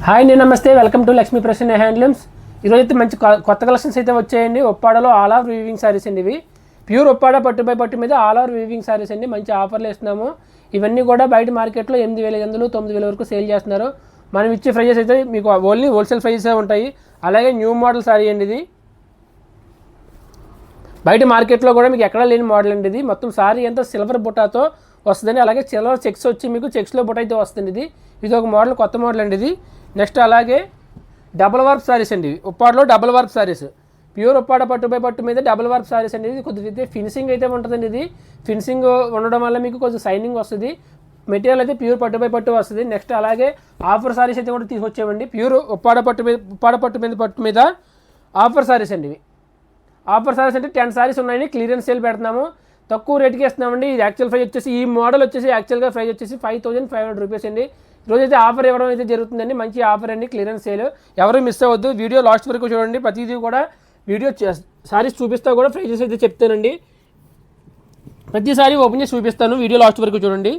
Hi అండి, నమస్తే. Welcome to Lakshmi Prasanna handlooms. ఈరోజు అయితే మంచి కొత్త కలెక్షన్స్ అయితే వచ్చాయండి. ఒప్పాడలో ఆల్ ఓవర్ వీవింగ్ సారీస్ అండి. ఇవి ప్యూర్ ఒప్పాడ పట్టు బై పట్టు మీద ఆల్ ఓవర్ వీవింగ్ సారీస్ అండి. మంచి ఆఫర్లు ఇస్తున్నాము. ఇవన్నీ కూడా బయట మార్కెట్లో 8,500 9,000 వరకు సేల్ చేస్తున్నారు. మనం ఇచ్చే ప్రైజెస్ అయితే మీకు ఓన్లీ హోల్సేల్ ప్రైజెసే ఉంటాయి. అలాగే న్యూ మోడల్ సారీ అండి. ఇది బయట మార్కెట్లో కూడా మీకు ఎక్కడా లేని మోడల్ అండి. ఇది మొత్తం సారీ అంతా సిల్వర్ బుటాతో వస్తుందండి. అలాగే సిల్వర్ చెక్స్ వచ్చి మీకు చెక్స్లో బుట్ట అయితే వస్తుంది. ఇది ఒక మోడల్, కొత్త మోడల్ అండి. ఇది నెక్స్ట్ అలాగే డబుల్ వర్క్ సారీస్ అండి. ఉప్పాడలో double work saris, pure Uppada పట్టు బై పట్టు మీద డబుల్ వర్క్ సారీస్ అండి. ఇది కొద్దిగా ఫినిషింగ్ అయితే ఉంటుందండి. ఇది ఫినిషింగ్ ఉండడం వల్ల మీకు కొంచెం షైనింగ్ వస్తుంది. మెటీరియల్ అయితే ప్యూర్ పట్టు బై పట్టు వస్తుంది. నెక్స్ట్ అలాగే ఆఫర్ సారీస్ అయితే కూడా తీసుకొచ్చామండి. ప్యూర్ ఉప్పాడ పట్టు మీద ఆఫర్ సారీస్ అండి. ఇవి ఆఫర్ సారీస్ అంటే 10 సారీస్ ఉన్నాయండి. క్లియరెన్స్ సేల్ పెడుతున్నాము, తక్కువ రేట్కి ఇస్తున్నామండి. ఇది యాక్చువల్ ప్రైస్ వచ్చేసి, ఈ మోడల్ వచ్చేసి యాక్చువల్గా ప్రైస్ వచ్చేసి 5,500 రూపీస్ అండి. ఈరోజైతే ఆఫర్ ఇవ్వడం అయితే జరుగుతుందండి. మంచి ఆఫర్ అండి, క్లియరెన్స్ సేల్. ఎవరు మిస్ అవ్వద్దు, వీడియో లాస్ట్ వరకు చూడండి. ప్రతిదీ కూడా వీడియో సారీస్ చూపిస్తా కూడా ప్రైజెస్ అయితే చెప్తానండి. ప్రతిసారి ఓపెన్ చేసి చూపిస్తాను, వీడియో లాస్ట్ వరకు చూడండి.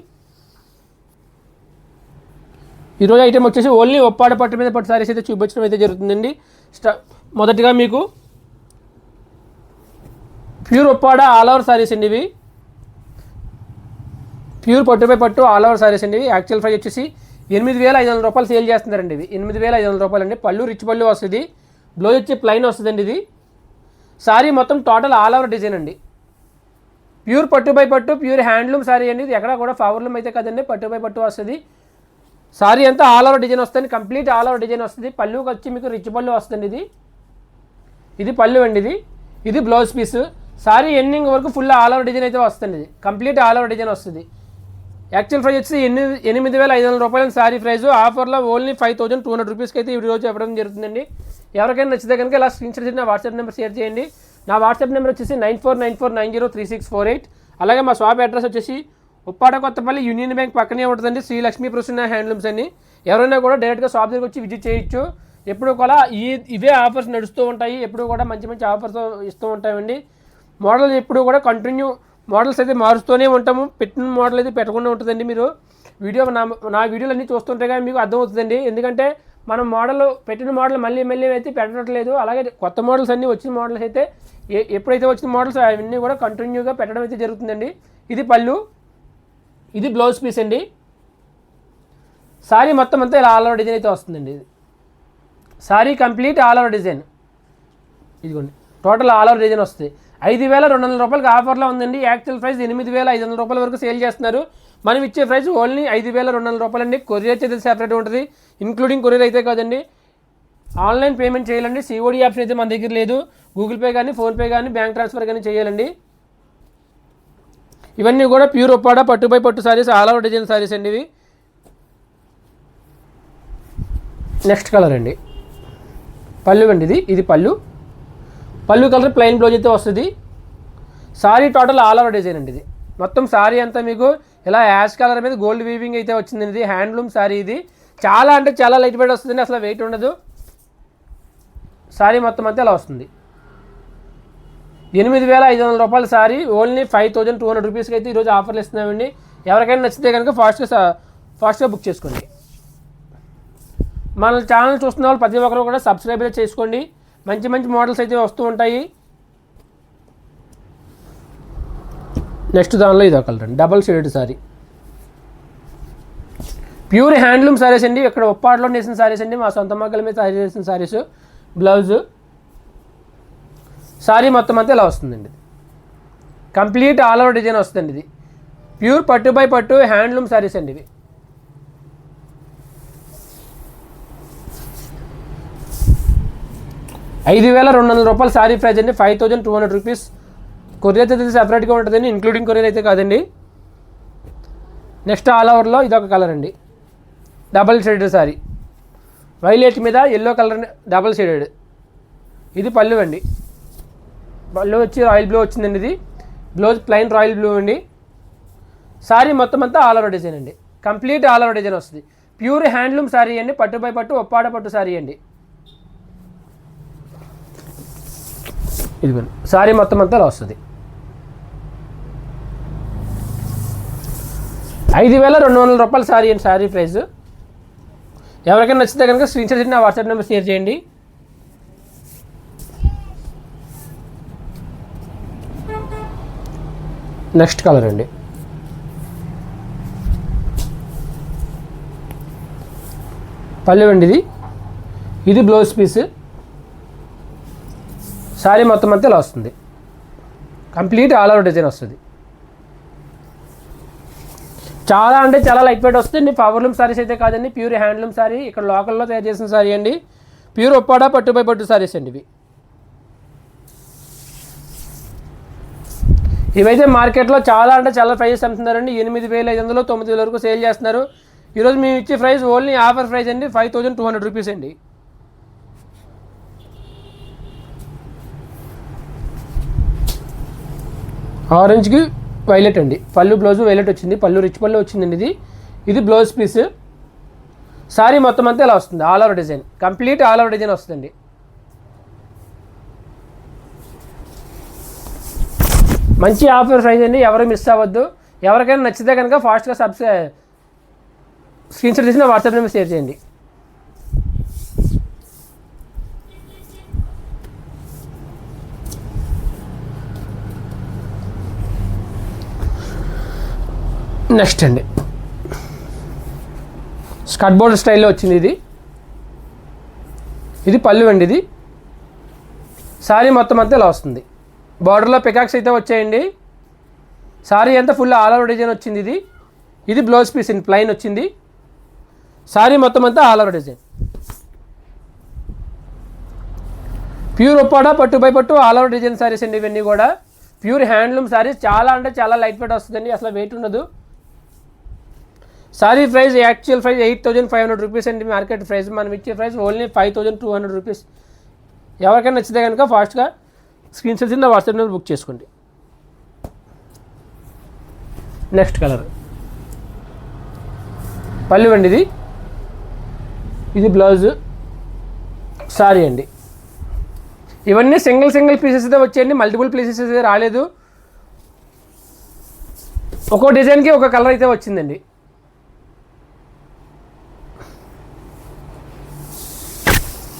ఈరోజు ఐటమ్ వచ్చేసి ఓన్లీ ఒప్పాడ పట్టు మీద పట్టు సారీస్ అయితే చూపించడం అయితే జరుగుతుందండి. మొదటిగా మీకు pure Uppada all over saris అండి. ఇవి ప్యూర్ పట్టుపై పట్టు ఆల్ ఓవర్ సారీస్ అండి. యాక్చువల్ ప్రైస్ వచ్చేసి 8,500 రూపాయలు సేల్ చేస్తున్నారండి. ఇవి 8,500 రూపాయలు అండి. పళ్ళు రిచ్ పళ్ళు వస్తుంది, బ్లౌజ్ వచ్చి ప్లైన్ వస్తుందండి. ఇది సారీ మొత్తం టోటల్ ఆల్ ఓవర్ డిజైన్ అండి. ప్యూర్ పట్టు బై పట్టు, ప్యూర్ హ్యాండ్లూమ్ సారీ అండి. ఇది ఎక్కడ కూడా పవర్లూమ్ అయితే కదండి, పట్టు బై పట్టు వస్తుంది. సారీ అంతా ఆల్ ఓవర్ డిజైన్ వస్తుంది, కంప్లీట్ ఆల్ ఓవర్ డిజైన్ వస్తుంది. పళ్ళుకి వచ్చి మీకు రిచ్ పళ్ళు వస్తుంది. ఇది పళ్ళు అండి. ఇది బ్లౌజ్ పీస్. సారీ ఎండింగ్ వరకు ఫుల్ ఆల్ ఓవర్ డిజైన్ అయితే వస్తుంది. ఇది కంప్లీట్ ఆల్ ఓవర్ డిజైన్ వస్తుంది. యాక్చువల్ ప్రైస్ వచ్చి 8,500 రూపాయలు సారీ ప్రైస్. ఆఫర్లో ఓన్లీ 5,200 రూపీస్కి అయితే ఈ రోజు ఇవ్వడం జరుగుతుందండి. ఎవరికైనా నచ్చితే కనుక ఇలా స్క్రీన్ షాట్ చేసి నా వాట్సాప్ నెంబర్ షేర్ చేయండి. నా వాట్సాప్ నెంబర్ వచ్చేసి 9494903648. అలాగే మా షాప్ అడ్రస్ వచ్చేసి ఉప్పాడ కొత్తపల్లి యూనియన్ బ్యాంక్ పక్కనే ఉంటుందండి. శ్రీ లక్ష్మీ ప్రసన్న హ్యాండ్లూమ్స్ అని. ఎవరైనా కూడా డైరెక్ట్గా షాప్ దగ్గరికి వచ్చి విజిట్ చేయొచ్చు. ఎప్పుడు కూడా ఇవే ఆఫర్స్ నడుస్తూ ఉంటాయి. ఎప్పుడు కూడా మంచి మంచి ఆఫర్స్ ఇస్తూ ఉంటామండి. మోడల్ ఎప్పుడు కూడా కంటిన్యూ మోడల్స్ అయితే మారుస్తూనే ఉంటాము. పెట్టిన మోడల్ అయితే పెట్టకుండా ఉంటుందండి. మీరు నా వీడియోలు అన్నీ చూస్తుంటే కానీ మీకు అర్థమవుతుందండి. ఎందుకంటే మనం మోడల్ పెట్టిన మోడల్ మళ్ళీ అయితే పెట్టట్లేదు. అలాగే కొత్త మోడల్స్ అన్నీ వచ్చిన మోడల్స్ అయితే ఎప్పుడైతే వచ్చిన మోడల్స్ అవన్నీ కూడా కంటిన్యూగా పెట్టడం అయితే జరుగుతుందండి. ఇది పళ్ళు, ఇది బ్లౌజ్ పీస్ అండి. సారీ మొత్తం అంతా ఇలా ఆల్ ఓవర్ డిజైన్ అయితే వస్తుందండి. ఇది sorry complete all over design. ఇదిగోండి, టోటల్ ఆల్ ఓవర్ డిజైన్ వస్తుంది. 5,200 రూపాయలకి ఆఫర్లో ఉందండి. యాక్చువల్ ప్రైస్ 8,500 రూపాయల వరకు సేల్ చేస్తున్నారు. మనం ఇచ్చే ప్రైస్ ఓన్లీ 5,200 రూపాయలు అండి. కొరియర్ అయితే సెపరేట్ ఉంటుంది, ఇంక్లూడింగ్ కొరియర్ అయితే కాదండి. ఆన్లైన్ పేమెంట్ చేయాలండి. సిఓడి ఆప్షన్ అయితే మన దగ్గర లేదు. గూగుల్ పే కానీ, ఫోన్పే కానీ, బ్యాంక్ ట్రాన్స్ఫర్ కానీ చేయాలండి. ఇవన్నీ కూడా ప్యూర్ ఒప్పాడ పట్టు బై పట్టు saris, all over design saris అండి. ఇవి నెక్స్ట్ కలర్ అండి, పళ్ళు అండి. ఇది పళ్ళు కలర్ ప్లెయిన్ బ్లౌజ్ అయితే వస్తుంది. Sorry total all over design అండి. ఇది మొత్తం సారీ అంతా మీకు ఇలా యాష్ కలర్ మీద గోల్డ్ వీవింగ్ అయితే వచ్చింది. ఇది హ్యాండ్లూమ్ సారీ. ఇది చాలా అంటే చాలా లైట్ వెయిట్ వస్తుంది, అసలు వెయిట్ ఉండదు. సారీ మొత్తం అంతా ఇలా వస్తుంది. 8,500 రూపాయల సారీ ఓన్లీ 5,200 రూపీస్కి అయితే ఈరోజు ఆఫర్లు ఇస్తున్నామండి. ఎవరికైనా నచ్చితే కనుక ఫాస్ట్గా బుక్ చేసుకోండి. మన ఛానల్ చూస్తున్న వాళ్ళు ప్రతి ఒక్కరు కూడా సబ్స్క్రైబ్ అయితే చేసుకోండి. మంచి మంచి మోడల్స్ అయితే వస్తూ ఉంటాయి. నెక్స్ట్ దానిలో ఇది ఒక కలర్ అండి, double shaded sorry. Pure handloom saris అండి. ఇక్కడ ఉప్పాడలో నేసిన సారీస్ అండి. మా సొంత మగ్గల మీద తయారు చేసిన సారీస్. బ్లౌజ్ సారీ మొత్తం అంతా ఇలా వస్తుందండి. కంప్లీట్ ఆల్ ఓవర్ డిజైన్ వస్తుందండి. ఇది ప్యూర్ పట్టు బై పట్టు హ్యాండ్లూమ్ సారీస్ అండి. ఇవి 5,200 రూపాయలు సారీ ప్రైస్ అండి. 5,200 రూపీస్. కొరియర్ అయితే సెపరేట్గా ఉంటుందండి, ఇంక్లూడింగ్ కొరియర్ అయితే కాదండి. నెక్స్ట్ ఆల్ ఓవర్లో ఇదొక కలర్ అండి, డబల్ షేడెడ్ సారీ. వైలెట్ మీద ఎల్లో కలర్ డబల్ షేడెడ్. ఇది పళ్ళు అండి. పళ్ళు వచ్చి రాయల్ బ్లూ వచ్చిందండి. ఇది బ్లౌజ్ ప్లెయిన్ రాయల్ బ్లూ అండి. సారీ మొత్తం అంతా ఆల్ ఓవర్ డిజైన్ అండి. కంప్లీట్ ఆల్ ఓవర్ డిజైన్ వస్తుంది. ప్యూర్ హ్యాండ్లూమ్ సారీ అండి. పట్టు బై పట్టు ఒప్పాడ పట్టు సారీ అండి. ఇదిగోండి, సారీ మొత్తం అంతా వస్తుంది. 5,200 రూపాయల సారీ అండి. సారీ ప్రైస్ ఎవరికైనా నచ్చితే కనుక స్క్రీన్ షాట్ నా వాట్సాప్ నెంబర్ షేర్ చేయండి. నెక్స్ట్ కలర్ అండి, పళ్ళు అండి ఇది బ్లౌజ్ పీస్. శారీ మొత్తం అంతా ఇలా వస్తుంది, కంప్లీట్ ఆల్ ఓవర్ డిజైన్ వస్తుంది. చాలా అంటే చాలా లైట్ వెయిట్ వస్తుంది. పవర్లూమ్ సారీస్ అయితే కాదండి, ప్యూర్ హ్యాండ్లూమ్ సారీ, ఇక్కడ లోకల్లో తయారు చేసిన సారీ అండి. ప్యూర్ ఒప్పాడ పట్టు బై పట్టు సారీస్ అండి ఇవి. ఇవైతే మార్కెట్లో చాలా అంటే చాలా ప్రైజెస్ అమ్ముతున్నారండి. 8,500 9,000 వరకు సేల్ చేస్తున్నారు. ఈరోజు మేము ఇచ్చే ప్రైస్ ఓన్లీ ఆఫర్ ప్రైస్ అండి, 5,200 రూపీస్ అండి. ఆరెంజ్కి వైలెట్ అండి, పళ్ళు బ్లౌజ్ వైలెట్ వచ్చింది, పళ్ళు రిచ్ పళ్ళు వచ్చిందండి. ఇది బ్లౌజ్ పీస్. సారీ మొత్తం అంతా ఇలా వస్తుంది, all over design, complete all over design వస్తుందండి. మంచి ఆఫర్ ప్రైస్ అండి, ఎవరు మిస్ అవ్వద్దు. ఎవరికైనా నచ్చితే కనుక ఫాస్ట్గా స్క్రీన్ షాట్ తీసిన వాట్సాప్ నెంబర్ షేర్ చేయండి. నెక్స్ట్ అండి, స్కర్ట్ బోర్డర్ స్టైల్లో వచ్చింది. ఇది పళ్ళు అండి. ఇది సారీ మొత్తం అంతా ఇలా వస్తుంది, బార్డర్లో పికాక్స్ అయితే వచ్చాయండి. సారీ అంతా ఫుల్ ఆల్ ఓవర్ డిజైన్ వచ్చింది. ఇది బ్లౌజ్ పీస్ అండి, ప్లైన్ వచ్చింది. సారీ మొత్తం అంతా all over design, pure Uppada పట్టు బై పట్టు ఆల్ ఓవర్ డిజైన్ సారీస్ అండి ఇవన్నీ కూడా. ప్యూర్ హ్యాండ్లూమ్ సారీస్, చాలా అంటే చాలా లైట్ వెయిట్ వస్తుందండి, అసలు వెయిట్ ఉండదు. Sorry price actual price 8,500 rupees అండి, మార్కెట్ ప్రైస్. మనం ఇచ్చే ప్రైస్ ఓన్లీ 5,200 రూపీస్. ఎవరికైనా నచ్చితే కనుక ఫాస్ట్గా స్క్రీన్ షాట్ నా వాట్సాప్ నెంబర్ బుక్ చేసుకోండి. నెక్స్ట్ కలర్, పళ్ళు అండి. ఇది బ్లౌజ్, సారీ అండి. ఇవన్నీ సింగిల్ పీసెస్ అయితే వచ్చాయండి, మల్టిపుల్ పీసెస్ అయితే రాలేదు. ఒక్కో డిజైన్కి ఒక కలర్ అయితే వచ్చిందండి.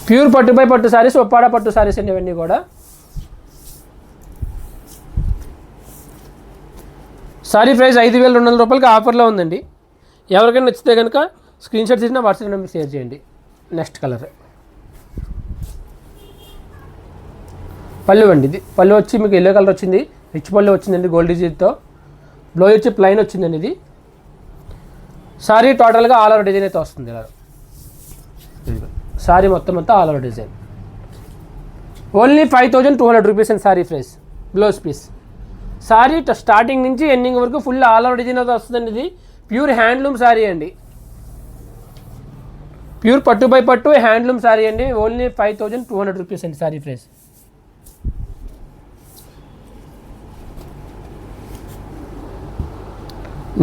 ప్యూర్ పట్టు బై పట్టు సారీస్, ఒప్పాడ పట్టు సారీస్ అండి ఇవన్నీ కూడా. సారీ ప్రైస్ 5,200 రూపాయలకి ఆఫర్లో ఉందండి. ఎవరికైనా నచ్చితే కనుక స్క్రీన్ షాట్ తీసిన వాట్సాప్ నెంబర్ షేర్ చేయండి. నెక్స్ట్ కలర్, పళ్ళు అండి. ఇది పళ్ళు వచ్చి మీకు ఎల్లో కలర్ వచ్చింది, రిచ్ పళ్ళు వచ్చిందండి గోల్డ్ డిజైన్తో. బ్లౌజ్ వచ్చి ప్లైన్ వచ్చిందండి. ఇది సారీ టోటల్గా ఆల్ ఓవర్ డిజైన్ అయితే వస్తుంది ఇలా. సారీ మొత్తం అంతా all over design, only 5,200 rupees అండి sari price. Blouse piece. Sari starting నుంచి ఎండింగ్ వరకు ఫుల్ ఆల్ ఓవర్ డిజైన్ అయితే వస్తుందండి. ఇది ప్యూర్ హ్యాండ్లూమ్ సారీ అండి, ప్యూర్ పట్టు బై పట్టు హ్యాండ్లూమ్ సారీ అండి. ఓన్లీ 5,200 రూపీస్ అండి సారీ ప్రైస్.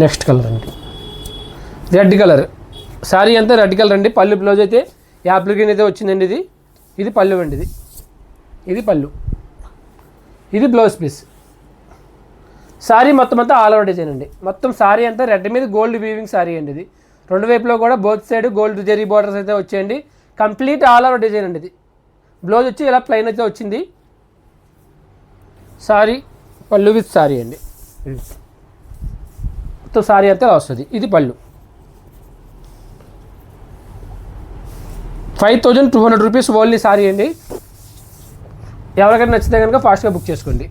నెక్స్ట్ కలర్ అండి, రెడ్ కలర్. సారీ అంతా రెడ్ కలర్ అండి. పళ్ళు బ్లౌజ్ అయితే యాప్ల గ్రీన్ అయితే వచ్చిందండి. ఇది పళ్ళు అండి. ఇది పళ్ళు, ఇది బ్లౌజ్ పీస్. సారీ మొత్తం అంతా ఆల్ ఓవర్ డిజైన్ అండి. మొత్తం సారీ అంతా రెడ్ మీద గోల్డ్ వీవింగ్ సారీ అండి. ఇది రెండు వైపులో కూడా both side gold zari borders అయితే వచ్చాయండి. కంప్లీట్ ఆల్ ఓవర్ డిజైన్ అండి. ఇది బ్లౌజ్ వచ్చి ఇలా ప్లెయిన్ అయితే వచ్చింది. సారీ పళ్ళు విత్ సారీ అండి. మొత్తం సారీ అంతా వస్తుంది. ఇది పళ్ళు. 5,200 రూపీస్ ఓన్లీ సారీ అండి. ఎవరికైనా నచ్చితే కనుక ఫాస్ట్గా బుక్ చేసుకోండి.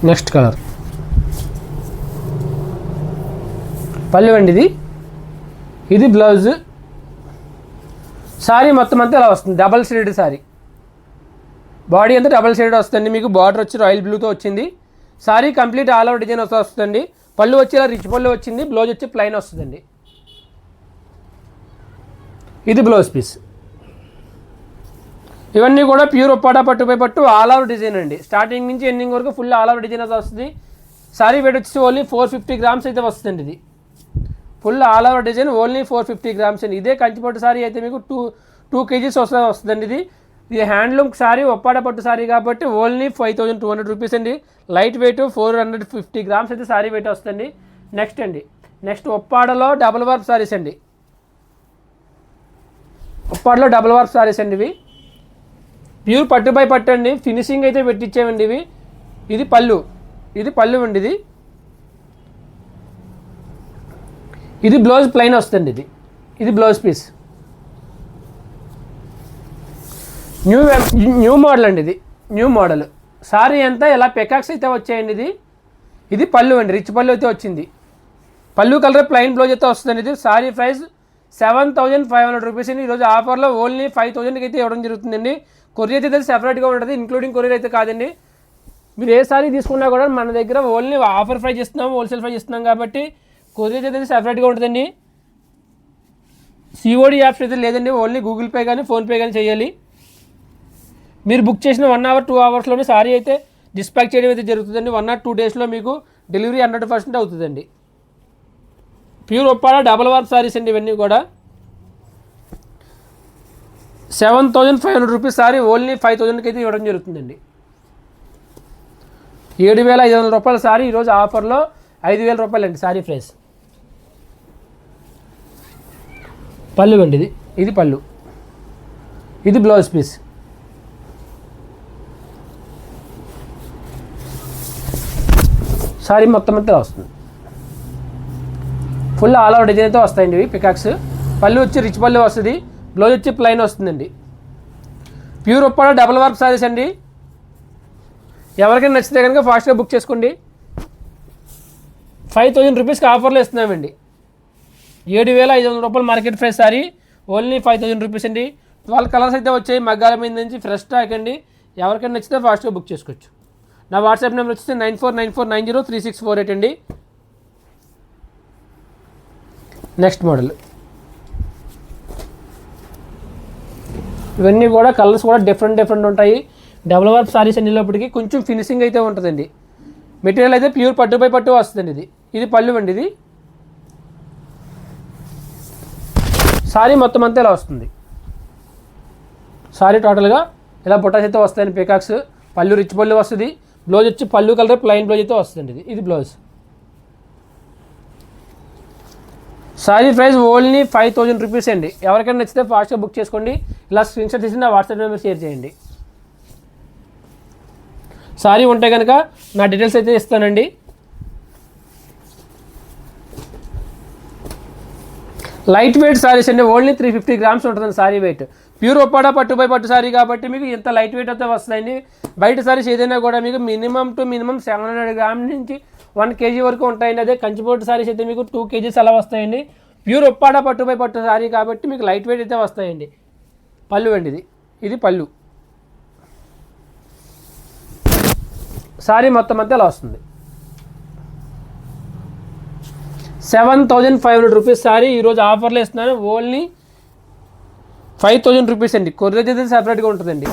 నెక్స్ట్ కలర్, పళ్ళు అండి. ఇది బ్లౌజ్. సారీ మొత్తం అంతా ఇలా వస్తుంది, డబల్ షేడెడ్ సారీ. బాడీ అంతా డబల్ షేడెడ్ వస్తుంది. మీకు బార్డర్ వచ్చి రాయల్ బ్లూతో వచ్చింది. Sorry complete all over design వస్తుంది. పళ్ళు వచ్చి ఇలా రిచ్ పళ్ళు వచ్చింది. బ్లౌజ్ వచ్చి ప్లెయిన్ వస్తుందండి. ఇది బ్లౌజ్ పీస్. ఇవన్నీ కూడా ప్యూర్ ఒప్పాడ పట్టు బై పట్టు ఆల్ ఓవర్ డిజైన్ అండి. స్టార్టింగ్ నుంచి ఎండింగ్ వరకు ఫుల్ ఆల్ ఓవర్ డిజైన్ అయితే వస్తుంది. సారీ వెయిట్ వచ్చి ఓన్లీ 450 గ్రామ్స్ అయితే వస్తుందండి. ఇది full all over design only 450 grams అండి. ఇదే కంచిపట్టు సారీ అయితే మీకు 2 kgs వస్తుందండి. ఇది హ్యాండ్లూమ్ సారీ, ఒప్పాడ పట్టు సారీ కాబట్టి ఓన్లీ 5200 రూపీస్ అండి. లైట్ వెయిట్ 450 గ్రామ్స్ అయితే సారీ వెయిట్ వస్తుంది. నెక్స్ట్ ఒప్పాడలో డబుల్ వర్క్ సారీస్ అండి. ఒప్పాడలో డబుల్ వర్క్ సారీస్ అండి. ఇవి ప్యూర్ పట్టు బై పట్టు అండి. ఫినిషింగ్ అయితే పెట్టించేవండి ఇవి. ఇది పళ్ళు అండి. ఇది బ్లౌజ్ ప్లెయిన్ వస్తుంది. ఇది బ్లౌజ్ పీస్. న్యూ మోడల్ అండి. ఇది న్యూ మోడల్ సారీ అంతా ఇలా పెకాక్స్ అయితే వచ్చాయండి. ఇది పళ్ళు అండి. రిచ్ పళ్ళు అయితే వచ్చింది. పళ్ళు కలర్ ప్లెయిన్ బ్లౌజ్ అయితే వస్తుందండి. ఇది సారీ ప్రైస్ 7500 రూపీస్ అండి. ఈరోజు ఆఫర్లో ఓన్లీ 5000కి అయితే ఇవ్వడం జరుగుతుందండి. కొరియర్ అయితే సెపరేట్గా ఉంటుంది, ఇంక్లూడింగ్ కొరియర్ అయితే కాదండి. మీరు ఏ సారీ తీసుకున్నా కూడా మన దగ్గర ఓన్లీ ఆఫర్ ప్రైస్ ఇస్తున్నాము, హోల్సేల్ ప్రైస్ ఇస్తున్నాం కాబట్టి కొరియర్ అయితే సెపరేట్గా ఉంటుందండి. సిఓడి యాప్స్ అయితే లేదండి. ఓన్లీ గూగుల్ పే కానీ ఫోన్పే కానీ చేయాలి. మీరు బుక్ చేసిన 1 hour 2 hours సారీ అయితే డిస్పాచ్ చేయడం అయితే జరుగుతుందండి. 1 or 2 daysలో మీకు డెలివరీ 100% అవుతుందండి. Pure Uppada double work saris అండి. ఇవన్నీ కూడా 7500 రూపీస్ సారీ ఓన్లీ 5000కి అయితే ఇవ్వడం జరుగుతుందండి. 7500 రూపాయల సారీ ఈరోజు ఆఫర్లో 5000 రూపాయలు అండి సారీ ప్రైస్. పళ్ళు అండి. ఇది పళ్ళు. ఇది బ్లౌజ్ పీస్. సారీ మొత్తం అంతా వస్తుంది. ఫుల్ ఆల్ ఓవర్ డిజైన్ అయితే వస్తాయండి ఇవి పికాక్స్. పళ్ళు వచ్చి రిచ్ పళ్ళు వస్తుంది. బ్లౌజ్ వచ్చి ప్లెయిన్ వస్తుందండి. Pure Uppada double work saris అండి. ఎవరికైనా నచ్చితే కనుక ఫాస్ట్గా బుక్ చేసుకోండి. 5000 రూపీస్కి ఆఫర్లో ఇస్తున్నామండి. 7500 రూపాయలు market price sorry only 5000 rupees అండి. 12 కలర్స్ అయితే వచ్చాయి. మగ్గాల మీద నుంచి ఫ్రెష్ స్టాక్ అండి. ఎవరికైనా నచ్చితే ఫాస్ట్గా బుక్ చేసుకోవచ్చు. నా వాట్సాప్ నెంబర్ వచ్చేసి 9494903648 అండి. Next model. ఇవన్నీ కూడా కలర్స్ కూడా డిఫరెంట్ ఉంటాయి. డబుల్ వర్క్ సారీస్ అన్ని లోపలికి కొంచెం ఫినిషింగ్ అయితే ఉంటుందండి. మెటీరియల్ అయితే ప్యూర్ పట్టు బై పట్టు వస్తుందండి. ఇది పళ్ళు అండి. ఇది సారీ మొత్తం అంతా ఇలా వస్తుంది. సారీ టోటల్గా ఇలా బుట్టాస్ అయితే వస్తాయండి పికాక్స్. పళ్ళు రిచ్ పళ్ళు వస్తుంది. బ్లౌజ్ వచ్చి పళ్ళు కలర్ ప్లెయిన్ బ్లౌజ్ అయితే వస్తుంది. ఇది blouse. Sorry price only 5000 rupees అండి. ఎవరికైనా నచ్చితే ఫాస్ట్గా బుక్ చేసుకోండి. ఇలా స్క్రీన్షాట్ తీసి నా వాట్సాప్ నెంబర్ షేర్ చేయండి. సారీ ఉంటే కనుక నా డీటెయిల్స్ అయితే ఇస్తానండి. లైట్ వెయిట్ సారీస్ అండి. ఓన్లీ 350 గ్రామ్స్ ఉంటుందండి సారీ వెయిట్. ప్యూర్ ఒప్పాడ పట్టు బై పట్టు సారీ కాబట్టి మీకు ఇంత లైట్ వెయిట్ అయితే వస్తాయండి. బయట సారీస్ ఏదైనా కూడా మీకు మినిమం 700 గ్రామ్ నుంచి 1 kg వరకు ఉంటాయండి. అదే కంచిపట్టు సారీస్ అయితే మీకు 2 kgs అలా వస్తాయండి. ప్యూర్ ఒప్పాడ పట్టు బై పట్టు సారీ కాబట్టి మీకు లైట్ వెయిట్ అయితే వస్తాయండి. పళ్ళు అండి. ఇది పళ్ళు. సారీ మొత్తం అంతా ఇలా వస్తుంది. 7500 రూపీస్ సారీ ఈరోజు ఆఫర్లో ఇస్తున్నాను. ఓన్లీ 5000 రూపీస్ అండి. కొరియర్ అయితే సెపరేట్గా ఉంటుందండి.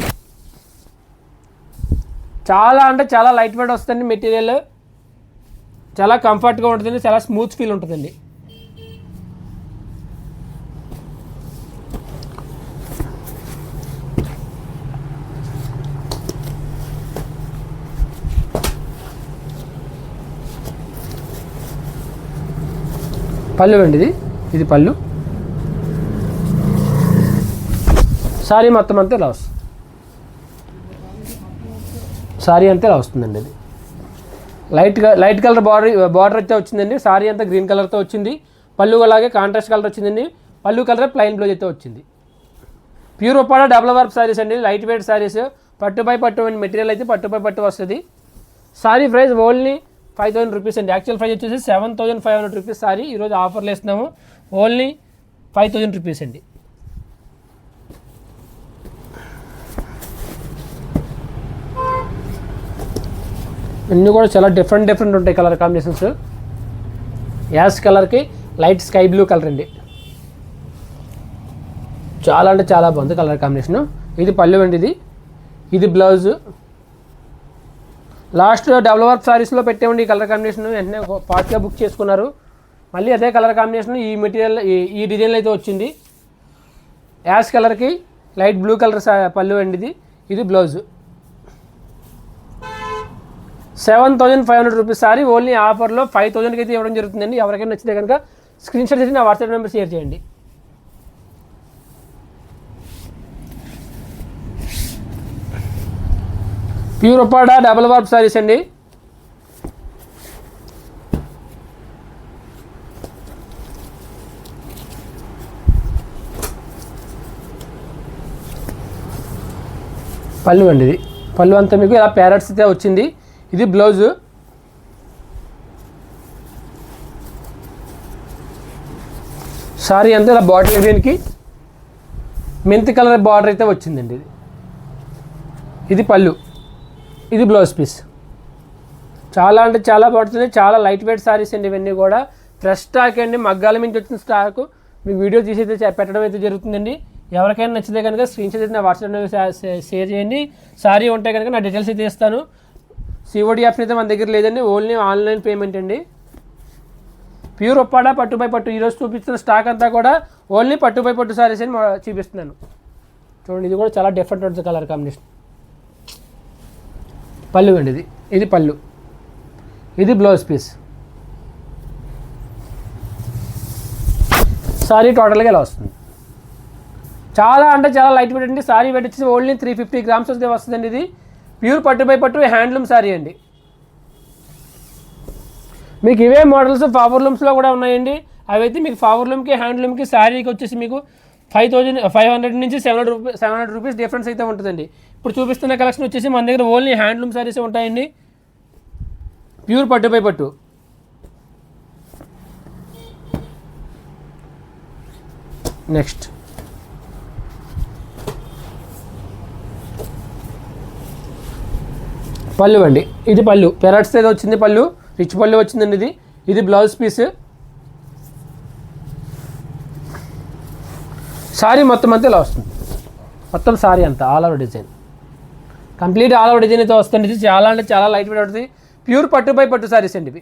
చాలా అంటే చాలా లైట్ వెయిట్ వస్తుంది. మెటీరియల్ చాలా కంఫర్ట్గా ఉంటుందండి. చాలా స్మూత్ ఫీల్ ఉంటుందండి. పళ్ళు అండి. ఇది పళ్ళు. సారీ మొత్తం అంతా ఇలా వస్తుంది. సారీ అంతా ఇలా వస్తుందండి. ఇది లైట్ కలర్ బార్డర్ అయితే వచ్చిందండి. సారీ అంతా గ్రీన్ కలర్తో వచ్చింది. పళ్ళు అలాగే కాంట్రాస్ట్ కలర్ వచ్చిందండి. పళ్ళు కలర్ ప్లెయిన్ బ్లౌజ్ అయితే వచ్చింది. Pure Uppada double work saris అండి. Light wait saris. పట్టు బై పట్టు అండి. మెటీరియల్ అయితే పట్టు బై పట్టు వస్తుంది. సారీ ప్రైస్ ఓన్లీ 5000 రూపీస్ అండి. యాక్చువల్ ప్రైస్ వచ్చేసి 7500 రూపీస్ సారీ ఈరోజు ఆఫర్లో ఇస్తున్నాము. ఓన్లీ 5000 రూపీస్ అండి. ఇన్ని కూడా చాలా డిఫరెంట్ ఉంటాయి కలర్ కాంబినేషన్స్. యాష్ కలర్కి లైట్ స్కై బ్లూ కలర్ అండి. చాలా అంటే చాలా బాగుంది కలర్ కాంబినేషను. ఇది పళ్ళు అండి. ఇది బ్లౌజ్. లాస్ట్ డబుల్ వర్క్ సారీస్లో పెట్టేవండి ఈ కలర్ కాంబినేషన్. వెంటనే ఫాస్ట్గా బుక్ చేసుకున్నారు. మళ్ళీ అదే కలర్ కాంబినేషన్ ఈ మెటీరియల్ ఈ డిజైన్లో అయితే వచ్చింది. యాష్ కలర్కి లైట్ బ్లూ కలర్ పళ్ళు అండి ఇది బ్లౌజ్. 7,500 రూపీస్ సారీ ఓన్లీ ఆఫర్లో 5,000కి అయితే ఇవ్వడం జరుగుతుందండి. ఎవరికైనా నచ్చితే కనుక స్క్రీన్ షాట్ చేసి నా వాట్సాప్ నెంబర్ షేర్ చేయండి. Pure Uppada double warp saris అండి. పళ్ళు అండి ఇది. పళ్ళు అంతా మీకు ఇలా ప్యారెట్స్ అయితే వచ్చింది. ఇది బ్లౌజు. సారీ అంతా ఇలా బాటిల్ గ్రీన్కి మెంతి కలర్ బార్డర్ అయితే వచ్చిందండి. ఇది పళ్ళు, ఇది బ్లౌజ్ పీస్. చాలా అంటే చాలా బాగుంటుంది. చాలా లైట్ వెయిట్ సారీస్ అండి ఇవన్నీ కూడా. ఫ్రెష్ స్టాక్ అండి, మగ్గాల నుంచి వచ్చిన స్టాకు మీకు వీడియో తీసి అయితే పెట్టడం అయితే జరుగుతుందండి. ఎవరికైనా నచ్చితే కనుక స్క్రీన్ షాట్ అయితే నా వాట్సాప్లో షేర్ చేయండి. సారీ ఉంటే కనుక నా డీటెయిల్స్ అయితే ఇస్తాను. సిఓడి ఆప్షన్ అయితే మన దగ్గర లేదండి, ఓన్లీ ఆన్లైన్ పేమెంట్ అండి. ప్యూర్ ఉప్పాడ పట్టు బై పట్టు ఈరోజు చూపిస్తున్న స్టాక్ అంతా కూడా ఓన్లీ పట్టు బై పట్టు సారీస్ అని చూపిస్తున్నాను. చూడండి, ఇది కూడా చాలా డిఫరెంట్ ఉంటుంది కలర్ కాంబినేషన్. పళ్ళు అండి ఇది పళ్ళు, ఇది బ్లౌజ్ పీస్. సారీ టోటల్గా ఇలా వస్తుంది. చాలా అంటే చాలా లైట్ వెయిట్ అండి. సారీ వెయిట్ వచ్చేసి ఓన్లీ 350 గ్రామ్స్ వస్తే వస్తుందండి. ఇది ప్యూర్ పట్టు బై పట్టు హ్యాండ్లూమ్ సారీ అండి. మీకు ఇవే మోడల్స్ పవర్ లూమ్స్లో కూడా ఉన్నాయండి. అవైతే మీకు పవర్ లూమ్కి హ్యాండ్లూమ్కి శారీకి వచ్చేసి మీకు 500 నుంచి 700 రూపీస్ డిఫరెన్స్ అయితే ఉంటుందండి. ఇప్పుడు చూపిస్తున్న కలెక్షన్ వచ్చేసి మన దగ్గర ఓన్లీ హ్యాండ్లూమ్ సారీసే ఉంటాయండి. ప్యూర్ పట్టు బై పట్టు. నెక్స్ట్ పళ్ళు అండి. ఇది పళ్ళు పెరట్స్ ఏదో వచ్చింది, పళ్ళు రిచ్ పళ్ళు వచ్చిందండి. ఇది బ్లౌజ్ పీస్. సారీ మొత్తం అంతా ఇలా వస్తుంది. మొత్తం సారీ అంతా all over design, complete all over design అయితే వస్తుంది. ఇది చాలా అంటే చాలా లైట్ వెయిట్ ఉంటుంది. ప్యూర్ పట్టు బై పట్టు సారీస్ అండి ఇవి.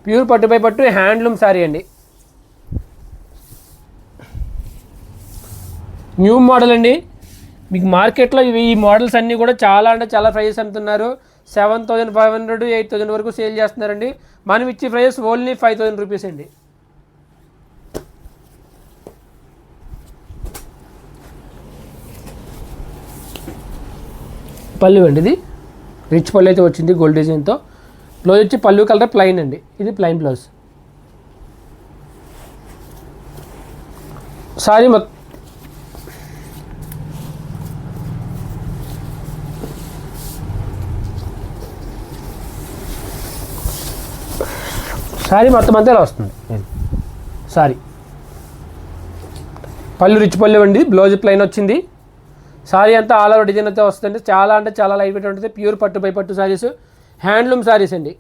ప్యూర్ పట్టు బై పట్టు హ్యాండ్లూమ్ సారీ అండి. న్యూ మోడల్ అండి. మీకు మార్కెట్లో ఈ మోడల్స్ అన్నీ కూడా చాలా అంటే చాలా ప్రైజెస్ అమ్ముతున్నారు. 7,500 8,000 వరకు సేల్ చేస్తున్నారండి. మనం ఇచ్చే ప్రైజెస్ ఓన్లీ 5,000 రూపీస్ అండి. పళ్ళు అండి ఇది రిచ్ పళ్ళు అయితే వచ్చింది గోల్డ్ డిజైన్తో. బ్లౌజ్ వచ్చి పళ్ళు కలర్ ప్లెయిన్ అండి. ఇది ప్లెయిన్ బ్లౌజ్. సారీ సారీ మొత్తం అంతా ఇలా వస్తుంది. సారీ పళ్ళు రిచ్ పళ్ళు అండి. బ్లౌజ్ ప్లెయిన్ వచ్చింది. సారీ అంతా ఆల్ ఓవర్ డిజైన్ అయితే వస్తుంది. చాలా అంటే చాలా లైట్ వెయిట్ ఉంటుంది. ప్యూర్ పట్టు బై పట్టు సారీస్ హ్యాండ్లూమ్ సారీస్ అండి.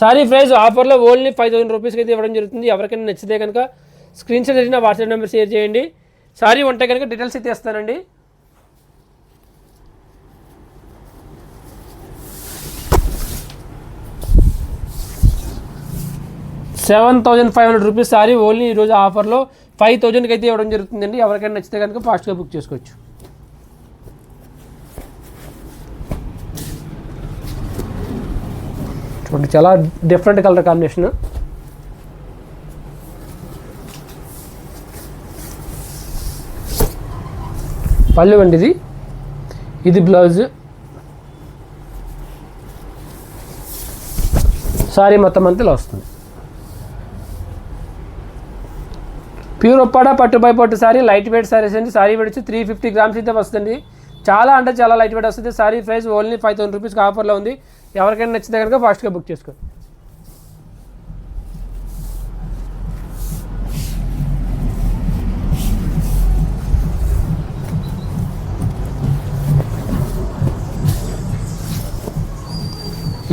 సారీ ప్రైస్ ఆఫర్లో ఓన్లీ 5,000 రూపీస్కి అయితే ఇవ్వడం జరుగుతుంది. ఎవరికైనా నచ్చితే కనుక స్క్రీన్ షాట్ చేసి నా వాట్సాప్ నెంబర్ షేర్ చేయండి. సారీ ఉంటే కనుక డీటెయిల్స్ అయితే ఇస్తానండి. ₹7,500 సారీ ఓన్లీ ఈరోజు ఆఫర్లో 5,000కి అయితే ఇవ్వడం జరుగుతుందండి. ఎవరికైనా నచ్చితే కనుక ఫాస్ట్గా బుక్ చేసుకోవచ్చు. చూడండి, చాలా డిఫరెంట్ కలర్ కాంబినేషన్. పళ్ళు అండి ఇది బ్లౌజ్. సారీ మొత్తం అంతా ఇలా వస్తుంది. ప్యూర్ ఉప్పాడ పట్టు బై పట్టు సారీ లైట్ వెయిట్ సారీస్ అండి. సారీ వెయిట్ వచ్చి 350 గ్రామ్స్ అయితే వస్తుంది. చాలా అంటే చాలా లైట్ వెయిట్ వస్తుంది. సారీ ప్రైస్ ఓన్లీ 5,000 రూపీస్కి ఆఫర్లో ఉంది. ఎవరికైనా నచ్చితే కనుక ఫాస్ట్గా బుక్ చేసుకో.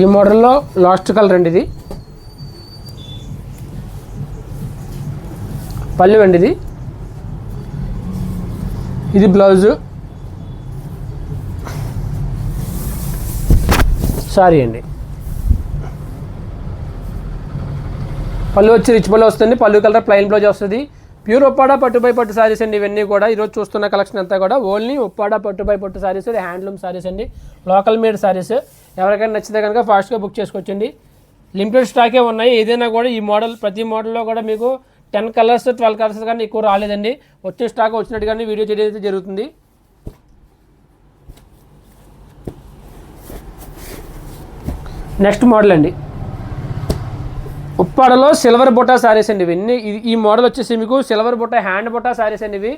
ఈ మోడల్లో లాస్ట్ కలర్ అండి ఇది. పళ్ళు అండి ఇది బ్లౌజు. సారీ అండి పళ్ళు వచ్చి రిచ్ పళ్ళు వస్తుంది, పళ్ళు కలర్ ప్లెయిన్ బ్లౌజ్ వస్తుంది. ప్యూర్ ఉప్పాడ పట్టు బై పట్టు సారీస్ అండి ఇవన్నీ కూడా. ఈరోజు చూస్తున్న కలెక్షన్ అంతా కూడా ఓన్లీ ఉప్పాడ పట్టు బై పట్టు సారీస్, హ్యాండ్లూమ్ సారీస్ అండి, లోకల్ మేడ్ సారీస్. ఎవరికైనా నచ్చితే కనుక ఫాస్ట్గా బుక్ చేసుకోవచ్చండి. లిమిటెడ్ స్టాకే ఉన్నాయి. ఏదైనా కూడా ఈ మోడల్ ప్రతి మోడల్లో కూడా మీకు 10 కలర్స్ 12 కలర్స్ కానీ ఎక్కువ రాలేదండి. వచ్చే స్టాక్ వచ్చినట్టుగానే వీడియో చేయడం అయితే జరుగుతుంది. నెక్స్ట్ మోడల్ అండి, ఉప్పాడలో సిల్వర్ బుట్టా సారీస్ అండి ఇవన్నీ. ఈ మోడల్ వచ్చేసి మీకు సిల్వర్ బుట్టా హ్యాండ్ బుట్టా సారీస్ అండి ఇవి.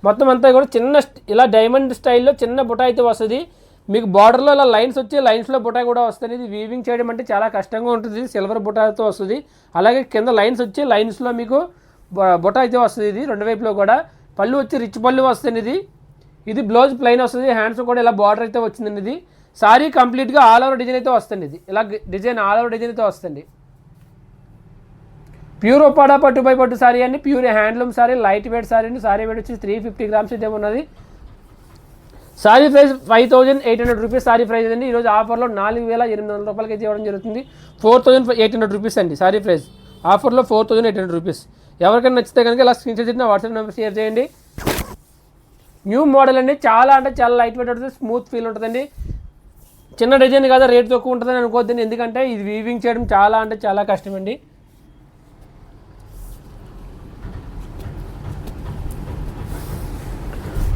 మొత్తం అంతా కూడా చిన్న ఇలా డైమండ్ స్టైల్లో చిన్న బుట్టా అయితే వస్తుంది. మీకు బార్డర్లో ఇలా లైన్స్ వచ్చి లైన్స్లో బుట్టా కూడా వస్తుంది. ఇది వీవింగ్ చేయడం అంటే చాలా కష్టంగా ఉంటుంది. సిల్వర్ బుట్టాతో వస్తుంది. అలాగే కింద లైన్స్ వచ్చి లైన్స్లో మీకు బుట్ట అయితే వస్తుంది. ఇది రెండు వైపులో కూడా. పళ్ళు వచ్చి రిచ్ పళ్ళు వస్తుంది. ఇది బ్లౌజ్ ప్లెయిన్ వస్తుంది. హ్యాండ్స్ కూడా ఇలా బార్డర్ అయితే వచ్చిందండి. ఇది సారీ కంప్లీట్గా ఆల్ ఓవర్ డిజైన్ అయితే వస్తుంది. ఇది ఇలా డిజైన్ ఆల్ ఓవర్ డిజైన్ అయితే వస్తుంది. ప్యూర్ ఉప్పాడ పట్టు బై పట్టు సారీ అండి, pure handloom sorry, light weight sorry అండి. సారీ వెయిట్ వచ్చి 350 గ్రామ్స్ అయితే ఉన్నది. Sorry price 5800 rupees sorry price అండి. ఈరోజు ఆఫర్లో 4800 రూపాయలకి అయితే ఇవ్వడం జరుగుతుంది. 4800 రూపీస్ అండి సారీ ప్రైస్. ఆఫర్లో 4800 రూపీస్. ఎవరికైనా నచ్చితే కనుక ఇలా స్క్రీన్ షాట్ చేసిన వాట్సాప్ నెంబర్ షేర్ చేయండి. న్యూ మోడల్ అండి, చాలా అంటే చాలా లైట్ వెయిట్ ఉంటుంది, స్మూత్ ఫీల్ ఉంటుందండి. చిన్న డిజైన్ కదా రేట్ తక్కువ ఉంటుందని అనుకోవద్దండి, ఎందుకంటే ఇది వీవింగ్ చేయడం చాలా అంటే చాలా కష్టమండి.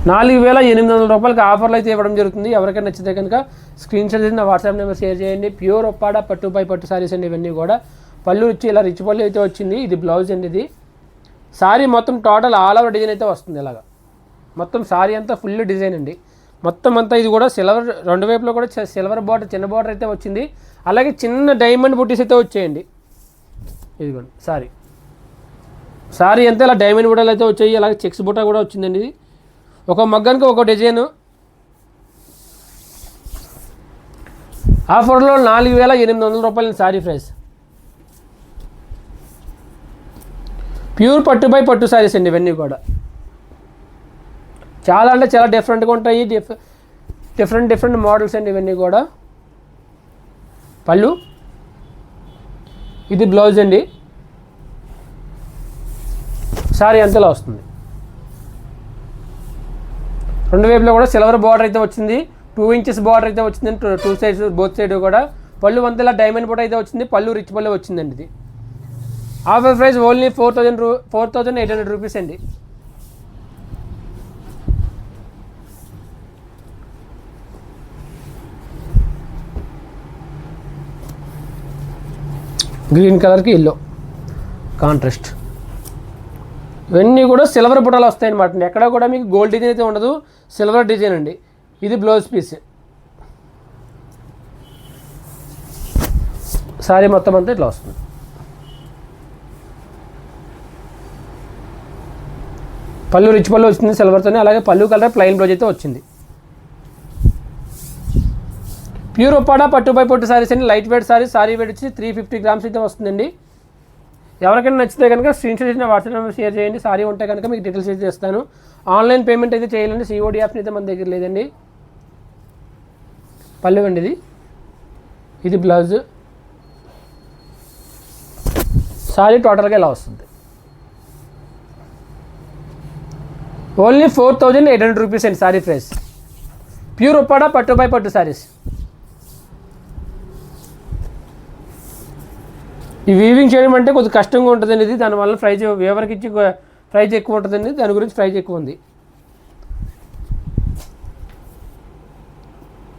₹4800 ఆఫర్లు అయితే ఇవ్వడం జరుగుతుంది. ఎవరికైనా నచ్చితే కనుక స్క్రీన్ షాట్ చేసి నా వాట్సాప్ నెంబర్ షేర్ చేయండి. ప్యూర్ ఉప్పాడ పట్టు బై పట్టు సారీస్ అండి ఇవన్నీ కూడా. పళ్ళు వచ్చి ఇలా రిచ్ పళ్ళు అయితే వచ్చింది. ఇది బ్లౌజ్ అండి. ఇది సారీ మొత్తం టోటల్ ఆల్ ఓవర్ డిజైన్ అయితే వస్తుంది. ఇలాగా మొత్తం సారీ అంతా ఫుల్ డిజైన్ అండి. మొత్తం అంతా ఇది కూడా సిల్వర్, రెండు వైపులో కూడా సిల్వర్ బార్డర్, చిన్న బార్డర్ అయితే వచ్చింది. అలాగే చిన్న డైమండ్ బుట్టీస్ అయితే వచ్చాయండి. ఇదిగోండి సారీ అంతా ఇలా డైమండ్ బుట్టలు అయితే వచ్చాయి. అలాగే చెక్స్ బుట్ట కూడా వచ్చిందండి. ఇది ఒక మగ్గానికి ఒక డిజైను. ఆఫర్లో ₹4800 సారీ ప్రైస్. ప్యూర్ పట్టు బై పట్టు సారీస్ అండి ఇవన్నీ కూడా. చాలా అంటే చాలా డిఫరెంట్గా ఉంటాయి. డిఫరెంట్ మోడల్స్ అండి ఇవన్నీ కూడా. పళ్ళు, ఇది బ్లౌజ్ అండి. సారీ అంతలా వస్తుంది. రెండు వైపులో కూడా సిల్వర్ బార్డర్ అయితే వచ్చింది. 2 ఇంచెస్ బార్డర్ అయితే వచ్చింది. 2 సైడ్స్ బోత్ సైడ్ కూడా. పళ్ళు వంతలా డైమండ్ బుట్ట అయితే వచ్చింది. పళ్ళు రిచ్ పళ్ళు వచ్చిందండి. ఇది ఆఫర్ ప్రైస్ ఓన్లీ 4800 రూపీస్ అండి. గ్రీన్ కలర్కి ఎల్లో కాంట్రాస్ట్. ఇవన్నీ కూడా సిల్వర్ బుట్టలు వస్తాయి అన్నమాట. ఎక్కడ కూడా మీకు గోల్డ్ డిజైన్ అయితే ఉండదు, సిల్వర్ డిజైన్ అండి. ఇది బ్లౌజ్ పీస్. సారీ మొత్తం అంతా ఇట్లా వస్తుంది. పళ్ళు రిచ్ పళ్ళు వచ్చింది సిల్వర్తోనే. అలాగే పళ్ళు కలర్ ప్లెయిన్ బ్లౌజ్ అయితే వచ్చింది. ప్యూర్ ఉప్పాడ పట్టు బై పట్టు సారీస్ అండి, light weight sari. Sari weight వచ్చి 350 గ్రామ్స్ అయితే వస్తుందండి. ఎవరికైనా నచ్చితే కనుక స్క్రీన్ షాట్ చేసిన వాట్సాప్ నెంబర్ షేర్ చేయండి. సారీ ఉంటే కనుక మీకు డీటెయిల్స్ అయితే చేస్తాను. ఆన్లైన్ పేమెంట్ అయితే చేయాలండి. COD ఆప్షన్ అయితే మన దగ్గర లేదండి. పళ్ళు అండి. ఇది బ్లౌజ్. సారీ టోటల్గా ఇలా వస్తుంది. ఓన్లీ 4800 రూపీస్ అండి సారీ ప్రైస్. ప్యూర్ ఉప్పాడ పట్టు బై పట్టు సారీస్. ఈ వీవింగ్ చేయడం అంటే కొంచెం కష్టంగా ఉంటుందండి. ఇది దానివల్ల ప్రైజ్ ఎవరికి ఇచ్చి ప్రైజ్ ఎక్కువ ఉంటుందండి. దాని గురించి ప్రైజ్ ఎక్కువ ఉంది.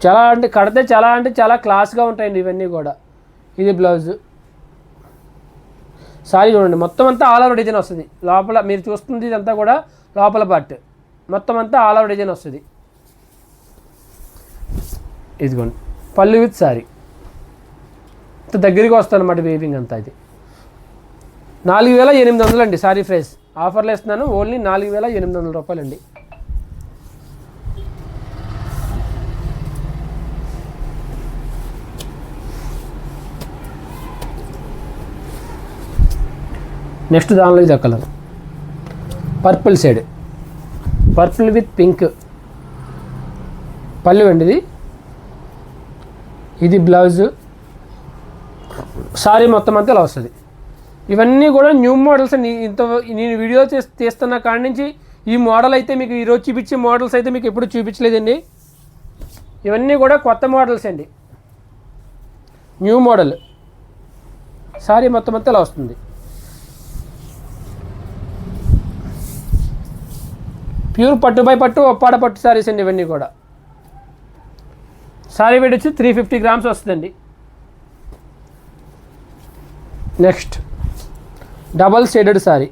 చాలా అంటే కడితే చాలా క్లాస్గా ఉంటాయండి ఇవన్నీ కూడా. ఇది బ్లౌజ్. సారీ చూడండి, మొత్తం అంతా ఆల్ ఓవర్ డిజైన్ వస్తుంది. లోపల మీరు చూస్తుంది ఇదంతా కూడా లోపల పార్ట్ మొత్తం అంతా ఆల్ ఓవర్ డిజైన్ వస్తుంది. ఇదిగోండి పళ్ళు విత్ సారీ. దగ్గరికి వస్తుంది అన్నమాట వీవింగ్ అంతా. ఇది 4800 అండి సారీ ప్రైస్. ఆఫర్లో ఇస్తున్నాను. ఓన్లీ ₹4800 అండి. నెక్స్ట్ దానిలో ఇది colour purple shade, purple with pink. పళ్ళు అండి. ఇది బ్లౌజ్. సారీ మొత్తం అంతా ఇలా వస్తుంది. ఇవన్నీ కూడా న్యూ మోడల్స్ అండి. నేను వీడియో తీస్తున్న కాడి నుంచి ఈ మోడల్ అయితే మీకు ఈరోజు చూపించే మోడల్స్ అయితే మీకు ఎప్పుడు చూపించలేదండి. ఇవన్నీ కూడా కొత్త మోడల్స్ అండి, న్యూ మోడల్. సారీ మొత్తం అంతా ఇలా వస్తుంది. ప్యూర్ పట్టు బై పట్టు ఒప్పాడ పట్టు సారీస్ అండి ఇవన్నీ కూడా. సారీ వెయిట్ వచ్చి 350 గ్రామ్స్ వస్తుందండి. నెక్స్ట్ డబల్ షేడెడ్ సారీ,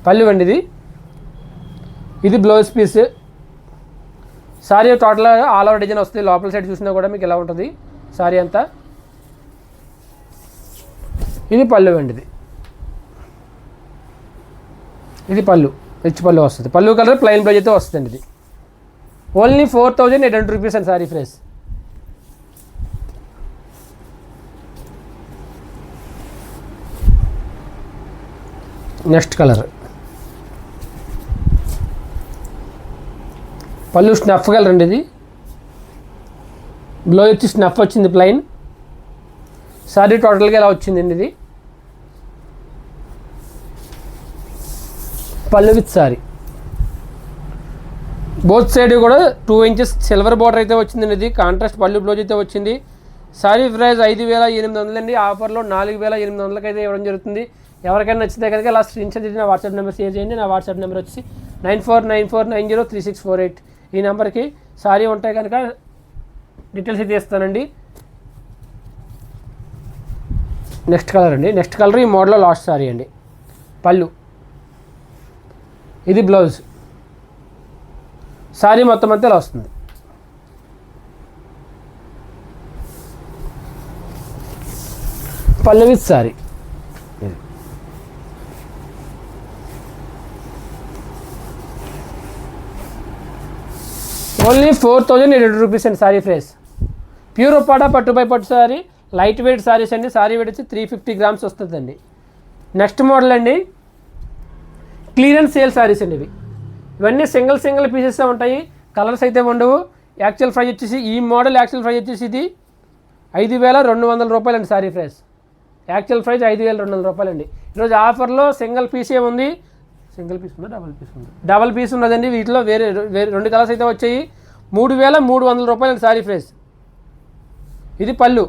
పళ్ళు అండి ఇది blouse piece. Sari total all over design వస్తుంది. లోపల సైడ్ చూసినా కూడా మీకు ఎలా ఉంటుంది సారీ అంతా. ఇది పళ్ళు అండి, ఇది పళ్ళు, రిచ్ పళ్ళు వస్తుంది. పళ్ళు కలర్ ప్లెయిన్ బ్లౌజ్ అయితే వస్తుందండి. ఇది ఓన్లీ 4800 రూపీస్ అండి సారీ ప్రైస్. నెక్స్ట్ కలర్ పళ్ళు స్నఫ్ కలర్ అండి. ఇది బ్లౌజ్ వచ్చి స్నఫ్ వచ్చింది ప్లెయిన్. సారీ టోటల్గా ఇలా వచ్చిందండి. ఇది పళ్ళు విత్ సారీ. బోత్ సైడ్ కూడా 2 ఇంచెస్ సిల్వర్ బార్డర్ అయితే వచ్చిందండి. ఇది కాంట్రాస్ట్ పళ్ళు బ్లౌజ్ అయితే వచ్చింది. సారీ ప్రైస్ 5800 అండి. ఆఫర్లో 4800కి అయితే ఇవ్వడం జరుగుతుంది. ఎవరికైనా నచ్చితే కనుక ఇలా స్క్రీన్ షాట్ తీసి నా వాట్సాప్ నెంబర్ షేర్ చేయండి. నా వాట్సాప్ నెంబర్ వచ్చి 9494903648. ఈ నెంబర్కి సారీ ఉంటాయి కనుక డీటెయిల్స్ అయితే ఇస్తానండి. నెక్స్ట్ కలర్ అండి, నెక్స్ట్ కలర్ ఈ మోడల్లో లాస్ట్ సారీ అండి. పళ్ళు, ఇది బ్లౌజ్. సారీ మొత్తం అంతా ఇలా వస్తుంది. పళ్ళు విత్ సారీ. ఓన్లీ 4800 రూపీస్ అండి సారీ ప్రైస్. ప్యూర్ ఉప్పాడ పట్టు బై పట్టు సారీ, లైట్ వెయిట్ సారీస్ అండి. సారీ వెయిట్ వచ్చి 350 గ్రామ్స్ వస్తుందండి. నెక్స్ట్ మోడల్ అండి, క్లియరెన్స్ సేల్ సారీస్ అండి. ఇవన్నీ సింగిల్ పీసెస్ ఉంటాయి, కలర్స్ అయితే ఉండవు. యాక్చువల్ ప్రైస్ వచ్చేసి ఈ మోడల్ యాక్చువల్ ప్రైస్ వచ్చేసి ఇది 5200 రూపాయలు అండి సారీ ప్రైస్. యాక్చువల్ ప్రైస్ 5200 రూపాయలు అండి. ఈరోజు ఆఫర్లో సింగిల్ పీసే ఉంది. సింగిల్ పీస్ ఉందా, డబల్ పీస్ ఉంది? డబల్ పీస్ ఉన్నదండి. వీటిలో వేరే 2 కలర్స్ అయితే వచ్చాయి. 3300 రూపాయలు అండి సారీ ప్రైస్. ఇది పళ్ళు,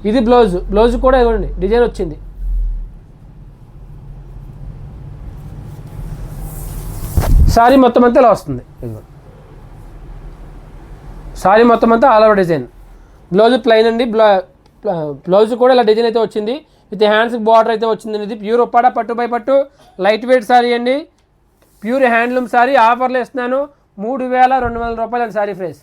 ఇది బ్లౌజ్. బ్లౌజ్ కూడా ఇవ్వండి, డిజైన్ వచ్చింది. సారీ మొత్తం అంతా ఇలా వస్తుంది. సారీ మొత్తం అంతా all over design. Blouse plain అండి. బ్లౌజ్ కూడా ఇలా డిజైన్ అయితే వచ్చింది. విత్ హ్యాండ్స్ బార్డర్ అయితే వచ్చిందండి. ఇది ప్యూర్ ఉప్పాడ పట్టు బై పట్టు లైట్ వెయిట్ సారీ అండి. Pure handloom sorry. ఆఫర్లో ఇస్తున్నాను 3200 రూపాయలు అండి సారీ ప్రైస్.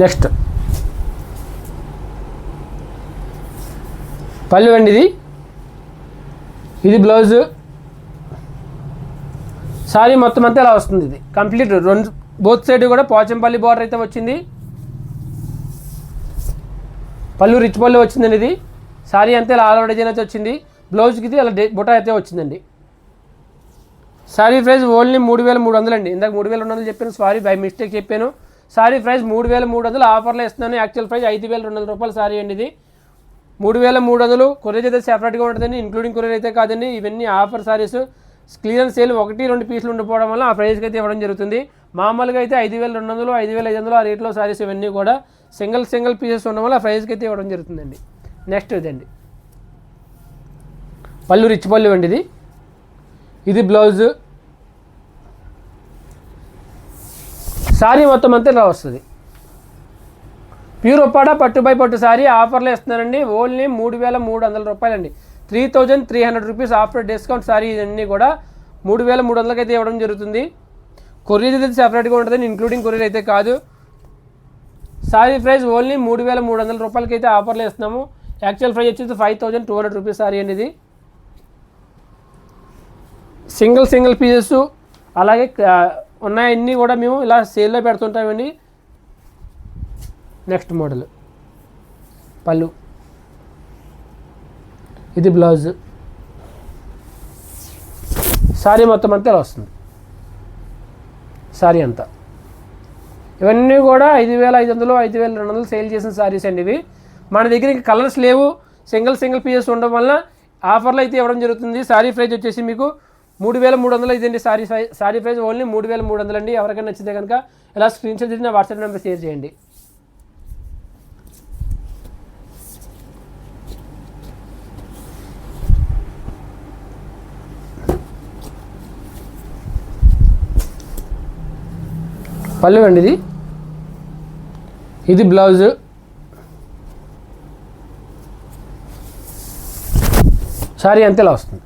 నెక్స్ట్ పళ్ళు అండి. ఇది బ్లౌజ్. సారీ మొత్తం అంతా ఇలా వస్తుంది. ఇది కంప్లీట్ బోత్ సైడ్ కూడా పోచంపల్లి బార్డర్ అయితే వచ్చింది. పళ్ళు రిచ్ పళ్ళు వచ్చిందండి. ఇది సారీ అంతా ఇలా ఆల్ ఓవర్ డిజైన్ అయితే వచ్చింది. బ్లౌజ్కి ఇది అలా బుట్ట అయితే వచ్చిందండి. సారీ ప్రైస్ ఓన్లీ 3300 అండి. ఇందాక 3200 చెప్పాను, సారీ బై మిస్టేక్ చెప్పాను. సారీ ప్రైస్ 3300 ఆఫర్లో ఇస్తున్నాను. యాక్చువల్ ప్రైస్ 5200 రూపాయలు సారీ అండి. ఇది 3300. కొరియర్ అయితే సెపరేట్గా ఉంటుందండి, ఇంక్లూడింగ్ కొరియర్ అయితే కాదండి. ఇవన్నీ ఆఫర్ సారీస్. క్లియరెన్స్ సేల్ 1-2 పీసులు ఉండిపోవడం వల్ల ఆ ప్రైస్కి అయితే ఇవ్వడం జరుగుతుంది. మామూలుగా అయితే 5200, 5500 ఆ రేట్లో సారీస్ ఇవన్నీ కూడా సింగిల్ పీసెస్ ఉండడం వల్ల ఆ ప్రైస్కి అయితే ఇవ్వడం జరుగుతుందండి. నెక్స్ట్ ఇదండి పళ్ళు, రిచ్ పళ్ళు అండి. ఇది బ్లౌజ్. సారీ మొత్తం అంతా ఇలా వస్తుంది. ప్యూర్ ఉప్పాడ పట్టు బై పట్టు సారీ ఆఫర్లో ఇస్తున్నారండి. ఓన్లీ 3300 రూపాయలండి. 3300 రూపీస్ ఆఫ్టర్ డిస్కౌంట్ సారీ. ఇవన్నీ కూడా 3300కి అయితే ఇవ్వడం జరుగుతుంది. కొరియర్ అయితే సెపరేట్గా ఉంటుందండి, ఇంక్లూడింగ్ కొరియర్ అయితే కాదు. సారీ ప్రైస్ ఓన్లీ 3300 రూపాయలకి అయితే ఆఫర్లో ఇస్తున్నాము. యాక్చువల్ ప్రైస్ వచ్చేసి 5200 రూపీస్ సారీ అండి. ఇది సింగిల్ పీసెస్ అలాగే ఉన్నాయన్నీ కూడా మేము ఇలా సేల్లో పెడుతుంటామండి. నెక్స్ట్ మోడల్ పళ్ళు, ఇది బ్లౌజ్. సారీ మొత్తం అంతా ఇలా వస్తుంది. సారీ అంతా ఇవన్నీ కూడా 5,500 5,200 సేల్ చేసిన సారీస్ అండి ఇవి. మన దగ్గర ఇంకా కలర్స్ లేవు, సింగిల్ పీసెస్ ఉండడం వల్ల ఆఫర్లో అయితే ఇవ్వడం జరుగుతుంది. సారీ ప్రైస్ వచ్చేసి మీకు 3,300 ఇదండి. సారీ ప్రైస్ ఓన్లీ 3,300 అండి. ఎవరికైనా నచ్చితే కనుక ఇలా స్క్రీన్ షాట్ తీసి నా వాట్సాప్ నెంబర్ షేర్ చేయండి. పళ్ళు అండి ఇది బ్లౌజ్. సారీ అంతే ఇలా వస్తుంది.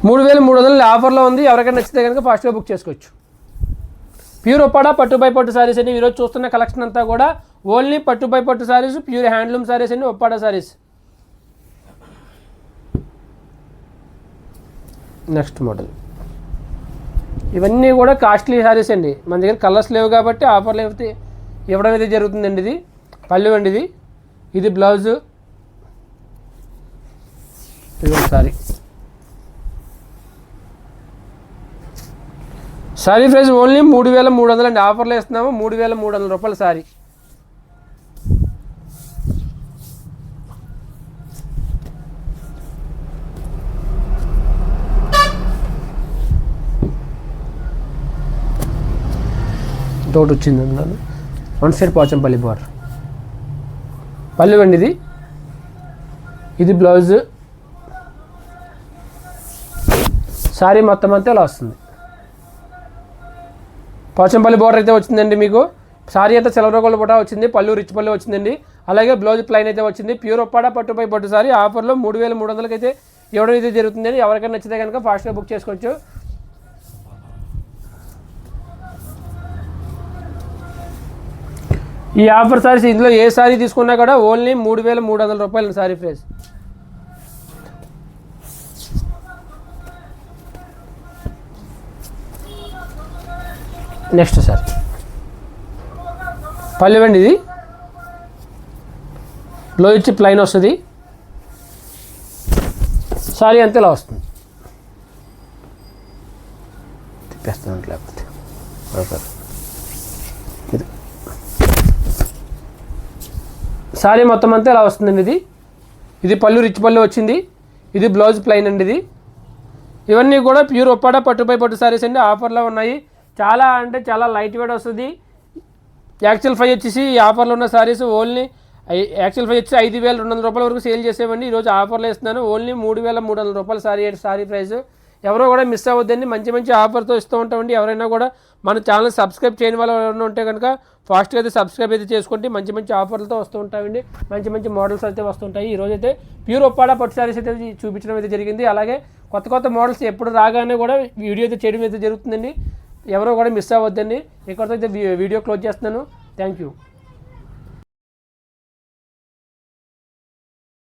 3,300 ఆఫర్లో ఉంది. ఎవరికైనా నచ్చితే కనుక ఫాస్ట్గా బుక్ చేసుకోవచ్చు. ప్యూర్ ఒప్పాడ పట్టు బై పట్టు సారీస్ అండి. ఈరోజు చూస్తున్న కలెక్షన్ అంతా కూడా ఓన్లీ పట్టు బై పట్టు సారీస్, ప్యూర్ హ్యాండ్లూమ్ సారీస్ అండి, ఒప్పాడ సారీస్. నెక్స్ట్ మోడల్ ఇవన్నీ కూడా కాస్ట్లీ సారీస్ అండి. మన దగ్గర కలర్స్ లేవు కాబట్టి ఆఫర్లు అయితే ఇవ్వడం అయితే జరుగుతుందండి. ఇది పళ్ళు అండి ఇది బ్లౌజు. ఇది సారీ. సారీ ప్రైస్ ఓన్లీ 3,300 అండి. ఆఫర్లో ఇస్తున్నాము 3,300 రూపాయల సారీ. తోట వచ్చింది అన్నాను. 1 సైడ్ పోచంపల్లి బార్డర్. పళ్ళు అండి ఇది బ్లౌజ్. సారీ మొత్తం అంతా ఇలా వస్తుంది. పోచంపల్లి బార్డర్ అయితే వచ్చిందండి మీకు. సారీ అంతా సిల్వర్ గోల్డ్ బుట్ట వచ్చింది. పళ్ళు రిచ్ పళ్ళు వచ్చిందండి. అలాగే బ్లౌజ్ ప్లైన్ అయితే వచ్చింది. ప్యూర్ ఒప్పాడ పట్టుపై పట్టు సారీ ఆఫర్లో 3,300 అయితే ఇవ్వడం అయితే జరుగుతుందండి. ఎవరికైనా నచ్చితే కనుక ఫాస్ట్గా బుక్ చేసుకోవచ్చు. ఈ ఆఫర్ సారీస్ ఇందులో ఏ సారీ తీసుకున్నా కూడా ఓన్లీ 3,300 రూపాయలు సారీ ప్రైస్. నెక్స్ట్ సారీ పళ్ళు అండి బ్లౌజ్ ఇచ్చి ప్లైన్ వస్తుంది. సారీ అంతా ఇలా వస్తుంది. తిప్పేస్తాను లేకపోతే సారీ మొత్తం అంతా ఇలా వస్తుందండి. ఇది పళ్ళు రిచ్ పళ్ళు వచ్చింది. ఇది బ్లౌజ్ ప్లైన్ అండి. ఇవన్నీ కూడా ప్యూర్ ఒప్పాడ పట్టుపై పట్టు సారీస్ అండి. ఆఫర్లో ఉన్నాయి. చాలా అంటే చాలా లైట్ వెయిట్ వస్తుంది. యాక్చువల్ ప్రైస్ వచ్చేసి ఈ ఆఫర్లో ఉన్న సారీస్ ఓన్లీ యాక్చువల్ ప్రైస్ వచ్చి 5,200 రూపాయల వరకు సేల్ చేసేవండి. ఈరోజు ఆఫర్లో ఇస్తున్నాను ఓన్లీ 3,300 రూపాయల సారీ ప్రైస్. ఎవరో కూడా మిస్ అవ్వద్దండి. మంచి ఆఫర్తో ఇస్తూ ఉంటామండి. ఎవరైనా కూడా మన ఛానల్ సబ్స్క్రైబ్ చేయని వాళ్ళు ఎవరైనా ఉంటే కనుక ఫాస్ట్గా అయితే సబ్స్క్రైబ్ అయితే చేసుకోండి. మంచి ఆఫర్లతో వస్తూ ఉంటామండి. మంచి మోడల్స్ అయితే వస్తుంటాయి. ఈరోజు అయితే ప్యూర్ ఒప్పాడ పట్టు సారీస్ అయితే చూపించడం అయితే జరిగింది. అలాగే కొత్త మోడల్స్ ఎప్పుడు రాగానే కూడా వీడియో అయితే చేయడం అయితే జరుగుతుందండి. ఎవరో కూడా మిస్ అవ్వద్దండి. ఇక్కడితో అయితే వీడియో క్లోజ్ చేస్తున్నాను. Thank you.